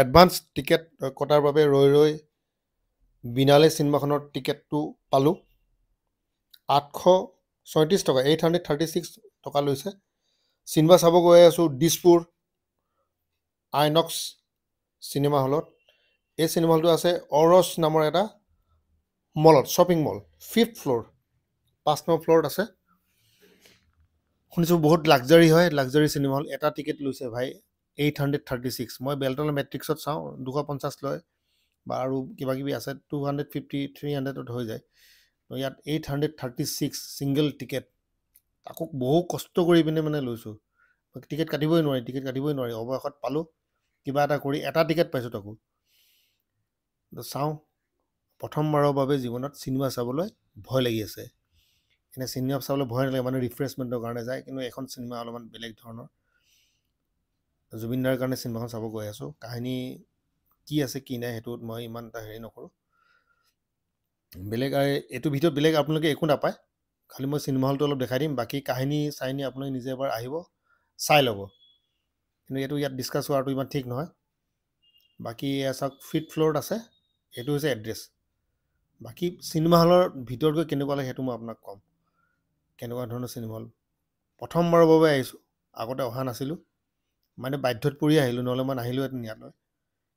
advance ticket কটাৰ বাবে ৰৈ বিনালে চিনেমাখনৰ টিকেটটো পালোঁ 837 টকা 836 টকা লৈছে চিনেমা চাব গৈ আছোঁ দিছপুৰ আইনক্স চিনেমা হলত এই চিনেমা হলটো আছে অৰছ নামৰ এটা মলত shopping mall 5th floor 5 number ফ্ল'ৰত আছে শুনিছোঁ বহুত লাক্সাৰী হয় লাক্সাৰী চিনেমা হল এটা টিকেট লৈছে ভাই 836 মই বেলতলা মেট্ৰিক্সত চাওঁ 250 লয় বা আৰু কিবা কিবি আছে 250 300ত হৈ যায় ইয়াত 836 ছিংগল টিকেট আকৌ বহু কষ্ট কৰি পিনে মানে লৈছোঁ টিকেট কাটিবই নোৱাৰি অৱশেষত পালোঁ কিবা এটা কৰি এটা টিকেট পাইছোঁ তাকো চাওঁ প্ৰথমবাৰৰ বাবে জীৱনত চিনেমা চাবলৈ ভয় লাগি আছে এনে চিনেমা চাবলৈ ভয় নালাগে মানে ৰিফ্ৰেছমেণ্টৰ কাৰণে যায় কিন্তু এখন চিনেমা অলপমান বেলেগ ধৰণৰ জুবিন দাৰ কাৰণে চিনেমাখন চাব গৈ আছোঁ কাহিনী কি আছে কি নাই সেইটোত মই ইমান এটা হেৰি নকৰোঁ বেলেগ এইটো ভিডিঅ'ত বেলেগ আপোনালোকে একো নাপায় খালি মই চিনেমা হলটো অলপ দেখাই দিম বাকী কাহিনী চাহিনী আপোনালোকে নিজে এবাৰ আহিব চাই ল'ব কিন্তু এইটো ইয়াত ডিছকাছ হোৱাটো ইমান ঠিক নহয় বাকী চাওক 5th ফ্ল'ৰত আছে এইটো হৈছে এড্ৰেছ বাকী চিনেমা হলৰ ভিতৰত গৈ কেনেকুৱা লাগে সেইটো মই আপোনাক ক'ম কেনেকুৱা ধৰণৰ চিনেমা হল প্ৰথমবাৰৰ বাবে আহিছোঁ আগতে অহা নাছিলোঁ মানে বাধ্যত পৰি আহিলোঁ নহ'লে মই নাহিলোঁহেঁতেন ইয়ালৈ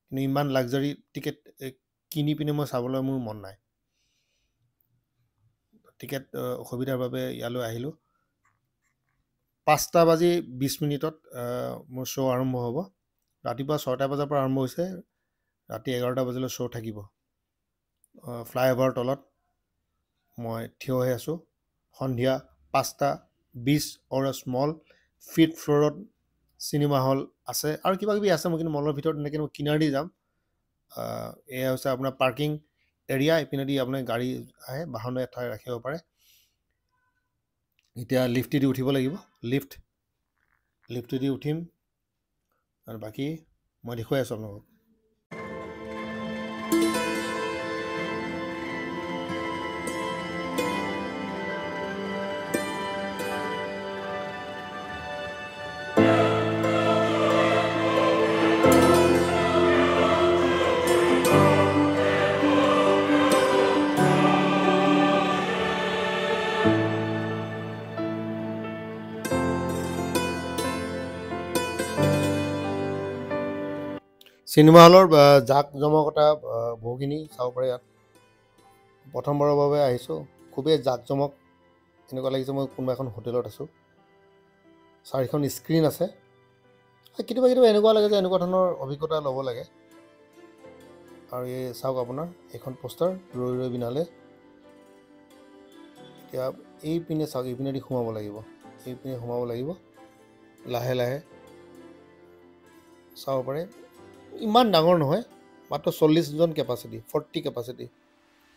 কিন্তু ইমান লাক্সাৰী টিকেট কিনি পিনে মই চাবলৈ মোৰ মন নাই টিকেট অসুবিধাৰ বাবে ইয়ালৈ আহিলোঁ 5:20 মোৰ শ্ব' আৰম্ভ হ'ব ৰাতিপুৱা 6টা বজাৰ পৰা আৰম্ভ হৈছে ৰাতি 11টা বজালৈ শ্ব' থাকিব ফ্লাইঅভাৰৰ তলত মই থিয় হৈ আছোঁ সন্ধিয়া 5:20 অৰছ মল 5th ফ্ল'ৰত চিনেমা হল আছে আৰু কিবা কিবি আছে মই কিন্তু মলৰ ভিতৰত এনেকৈ মই কিনাৰ দি যাম এয়া হৈছে আপোনাৰ পাৰ্কিং এৰিয়া ইপিনেদি আপোনাৰ গাড়ী আহে বাহন এঠাই ৰাখিব পাৰে এতিয়া লিফ্টেদি উঠিব লাগিব লিফ্টেদি উঠিম আৰু বাকী মই দেখুৱাই আছোঁ আপোনালোকক চিনেমা হলৰ জাক জমকতা বহুখিনি চাব পাৰে ইয়াত প্ৰথমবাৰৰ বাবে আহিছোঁ খুবেই জাক জমক এনেকুৱা লাগিছে মই কোনোবা এখন হোটেলত আছোঁ 4খন স্ক্ৰীণ আছে কেতিয়াবা এনেকুৱা লাগে যে এনেকুৱা ধৰণৰ অভিজ্ঞতা ল'ব লাগে আৰু এই চাওক আপোনাৰ এইখন পোষ্টাৰ ৰৈ বিনালে এতিয়া এইপিনে চাওক এইপিনেদি সোমাব লাগিব লাহে লাহে চাব পাৰে ইমান ডাঙৰ নহয় মাত্ৰ 40জন কেপাচিটি 40 কেপাচিটি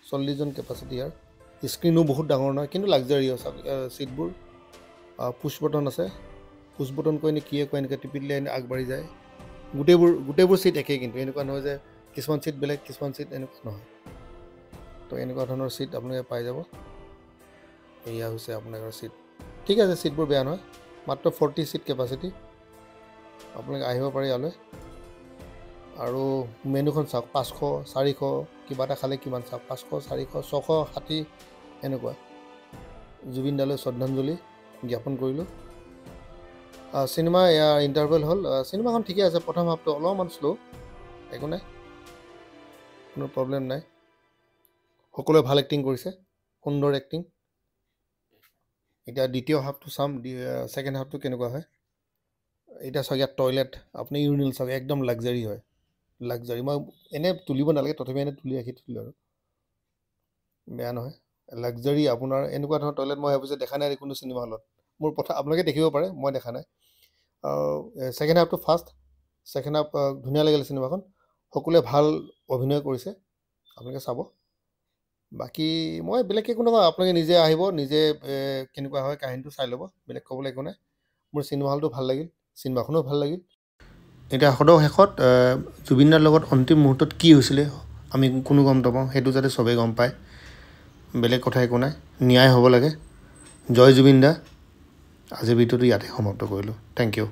40জন কেপাচিটি ইয়াৰ স্ক্ৰীনো বহুত ডাঙৰ নহয় কিন্তু লাক্সাৰী চাওক ছিটবোৰ পুছ বটন আছে পুছ বটন কৈ কিয়ে কৈ এনেকৈ টিপি দিলে আগবাঢ়ি যায় গোটেইবোৰ ছিট একেই কিন্তু এনেকুৱা নহয় যে কিছুমান ছিট বেলেগ কিছুমান ছিট এনেকুৱা নহয় তো এনেকুৱা ধৰণৰ ছিট আপোনালোকে পাই যাব এয়া হৈছে আপোনালোকৰ ছিট ঠিক আছে ছিটবোৰ বেয়া নহয় মাত্ৰ 40 ছিট কেপাচিটি আপোনালোকে আহিব পাৰে ইয়ালৈ আৰু মেনুখন চাওক 500 400 কিবা এটা খালে কিমান চাওক 500 400 660 এনেকুৱা জুবিন দালৈ শ্ৰদ্ধাঞ্জলি জ্ঞাপন কৰিলোঁ চিনেমা ইণ্টাৰভেল হ'ল চিনেমাখন ঠিকে আছে প্ৰথম হাফটো অলপমান শ্ল' একো নাই কোনো প্ৰব্লেম নাই সকলোৱে ভাল এক্টিং কৰিছে সুন্দৰ এক্টিং এতিয়া দ্বিতীয় হাফটো চাম ছেকেণ্ড হাফটো কেনেকুৱা হয় এতিয়া চাওক ইয়াত টয়লেট আপুনি ইউৰিনেল চাওক একদম লাক্সাৰী হয় লাক্সাৰী মই এনে তুলিব নালাগে তথাপি এনে তুলি আৰু বেয়া নহয় লাক্সাৰী আপোনাৰ এনেকুৱা ধৰণৰ টয়লেট মই ভাবিছোঁ দেখা নাই কোনো চিনেমা হলত মোৰ আপোনালোকে দেখিব পাৰে মই দেখা নাই ছেকেণ্ড হাফটো ফাৰ্ষ্ট ছেকেণ্ড হাফ ধুনীয়া লাগিলে চিনেমাখন সকলোৱে ভাল অভিনয় কৰিছে আপোনালোকে চাব বাকী মই বেলেগ একো নকওঁ আপোনালোকে নিজে আহিব নিজে কেনেকুৱা হয় কাহিনীটো চাই ল'ব বেলেগ ক'বলৈ একো নাই মোৰ চিনেমা হলটো ভাল লাগিল চিনেমাখনো ভাল লাগিল এতিয়া সদৌ শেষত জুবিনদাৰ লগত অন্তিম মুহূৰ্তত কি হৈছিলে আমি কোনো গম নাপাওঁ সেইটো যাতে চবেই গম পায় বেলেগ কথা একো নাই ন্যায় হ'ব লাগে জয় জুবিন দা আজিৰ ভিডিঅ'টো ইয়াতে সমাপ্ত কৰিলোঁ থেংক ইউ